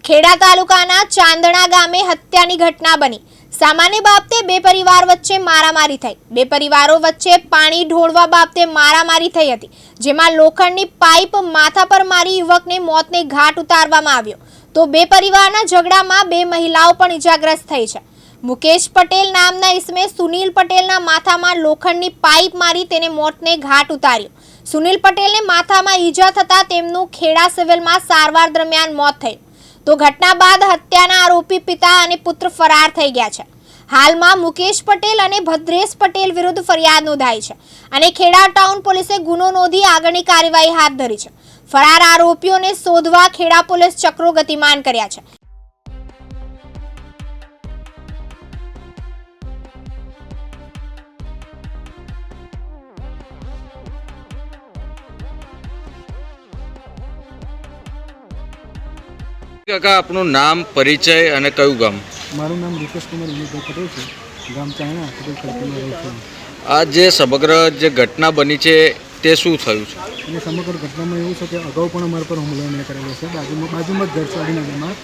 ખેડા તાલુકાના ચાંદણા ગામે હત્યાની ઘટના બની। સામાન્ય બાબતે બે પરિવાર વચ્ચે મારામારી થઈ। બે પરિવારો વચ્ચે પાણી ઢોળવા બાબતે મારામારી થઈ હતી, જેમાં લોખંડની પાઇપ માથા પર મારી યુવકને મોતને ઘાટ ઉતારવામાં આવ્યો। તો બે પરિવારના ઝઘડામાં બે મહિલાઓ પણ ઇજાગ્રસ્ત થઈ છે। મુકેશ પટેલ નામના ઈસમે સુનિલ પટેલના માથામાં લોખંડની પાઇપ મારી તેને મોતને ઘાટ ઉતાર્યો। સુનિલ પટેલને માથામાં ઈજા થતા તેમનું ખેડા સિવિલમાં સારવાર દરમિયાન મોત થયું। તો ઘટના બાદ હત્યાના આરોપી પિતા અને પુત્ર ફરાર થઈ ગયા છે। હાલમાં મુકેશ પટેલ અને ભદ્રેશ પટેલ વિરુદ્ધ ફરિયાદ નોંધાઈ છે અને ખેડા ટાઉન પોલીસે ગુનો નોંધી આગળની કાર્યવાહી હાથ ધરી છે। ફરાર આરોપીઓને શોધવા ખેડા પોલીસ ચક્રો ગતિમાન કર્યા છે। કાકા, આપનું નામ, પરિચય અને કયું ગામ? મારું નામ રૂપેશ કુમાર વિનોદભાઈ પટેલ છે, ગામ ચાયણા પટેલ ખડકીમાં રહું છું। આ જે સમગ્ર ઘટના બની છે તે શું થયું છે? અને સમગ્ર ઘટનામાં એવું છે કે અગાઉ પણ અમારા પર હુમલો એમણે કરેલો છે। બાજુમાં જ ઘર છે અડીનામાં।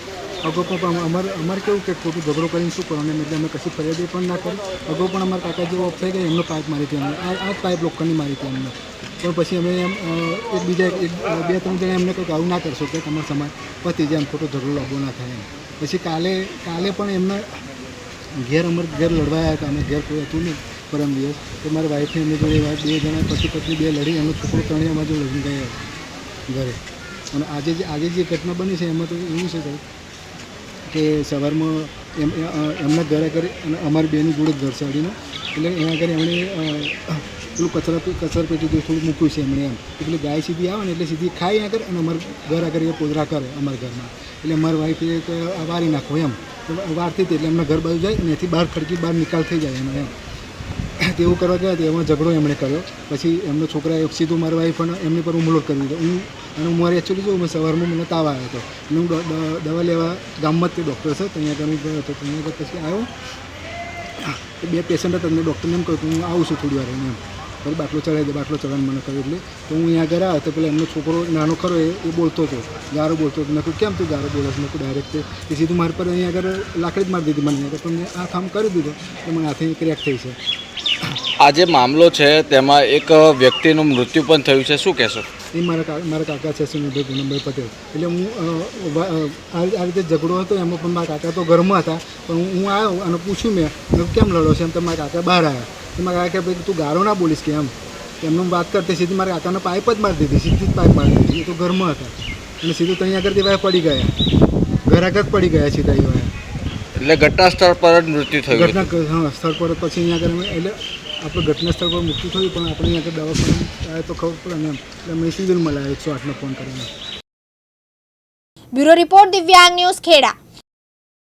અગાઉ પણ અમારે કેવું કે ખોટું ઝઘડો કરીને શું કરવાનું, એટલે અમે કશી ફરિયાદી પણ ના કરી। અગાઉ પણ અમારા કાકા જેવો ઓફ થઈ ગયા, એમનો પાઇપ મારી હતી અમને, આ જ પાઇપ લોખંડની મારી હતી અમને। પણ પછી અમે એમ એકબીજા બે ત્રણ જણા એમને કંઈક આવું ના કરશો કે તમારા સમાજ પતી જાય, એમ ખોટો ઝઘડો લાગવો ના થાય એમ। પછી કાલે પણ એમને ઘેર લડવા આવ્યા હતા, અમે ઘેર કોઈ હતું નહીં પરમ દિવસ, તો મારા વાઈફને એમની જોડે બે જણા પતિ પત્ની બે લડી, એમનો છોકરો ત્રણેય અમારા જોડે લડી ગયા ઘરે। અને આજે જે ઘટના બની છે એમાં તો એવું છે કે સવારમાં એમના ઘરે કરી અને અમારી બેની જોડે ઘર છે અડીને, એટલે એના ઘરે એમણે પેલું કચરા પેટી થોડું મૂક્યું છે એમણે એમ, એટલે ગાય સીધી આવે ને એટલે સીધી ખાઈ આગળ અને અમારા ઘર આગળ એ પોદરા કરે અમારા ઘરમાં, એટલે અમારી વાઈફે વારી નાખો એમ, વારતી હતી એટલે એમના ઘર બાજુ જાય અને એથી બહાર ખડકી બહાર નિકાલ થઈ જાય એનો એમ। તેવું કરવા ગયા તો એમાં ઝઘડો એમણે કર્યો। પછી એમનો છોકરાએ સીધું મારા વાઈફ અને એમની પર હુમલો કરી દીધો। હું મારે એકચ્યુઅલી જો સવારમાં મને તાવ આવ્યો હતો અને હું દવા લેવા ગામમાં જ તે ડૉક્ટર છે ત્યાં આગળ હું ગયો હતો, ત્યાં આગળ પછી આવ્યો બે પેશન્ટ હતા, તમને ડૉક્ટરને એમ કહ્યું કે હું આવું છું થોડી વાર એમ, પછી બાટલો ચડાવી દે, બાટલો ચડાવવાનું મને કહ્યું, એટલે તો હું અહીંયા આગળ આવ્યો તો પેલા એમનો છોકરો નાનો ખરો એ બોલતો હતો, ગારો બોલતો હતો। મેં કહ્યું કેમ તું ગારો બોલો છો? મેં કહ્યું ડાયરેક્ટ એ સીધું મારી પર અહીંયા આગળ લાકડી જ મારી દીધી મને, પણ મેં આ કામ કરી દીધો તો મને હાથે ક્રેક થઈ છે। આ જે મામલો છે તેમાં એક વ્યક્તિનું મૃત્યુ પણ થયું છે, શું કહેશો? એ મારા કાકા છે સુનિલભાઈ પૂનમભાઈ પટેલ। એટલે હું આ રીતે ઝઘડો હતો એમાં પણ મારા કાકા તો ઘરમાં હતા, પણ હું આવ્યો અને પૂછ્યું મેં કેમ લડો છે એમ, તો મારા કાકા બહાર આવ્યા, તો મારા કાકા કે ભાઈ તું ગારો ના બોલીશ કે એમ, એમને વાત કરતી સીધી મારા કાકાને પાઇપ જ મારી દીધી, સીધી જ પાઇપ મારી દીધી, એ તો ઘરમાં હતા અને સીધું ત્યાં આગળ તે પડી ગયા, ઘર આગળ પડી ગયા સીધા એ વાયા। એટલે ઘટના સ્થળ પર જ મૃત્યુ થયું? હા, સ્થળ પર પછી અહીંયા આગળ એટલે આપણે ઘટના સ્થળ પર મૃત્યુ થયું, પણ આપણે અહીંયા આગળ દવાખાને આવે તો ખબર પડે ને એમ, એટલે અમે સિવિલમાં લાવ્યા 108 ફોન કરીને। બ્યુરો રિપોર્ટ, દિવ્યાંગ ન્યૂઝ, ખેડા।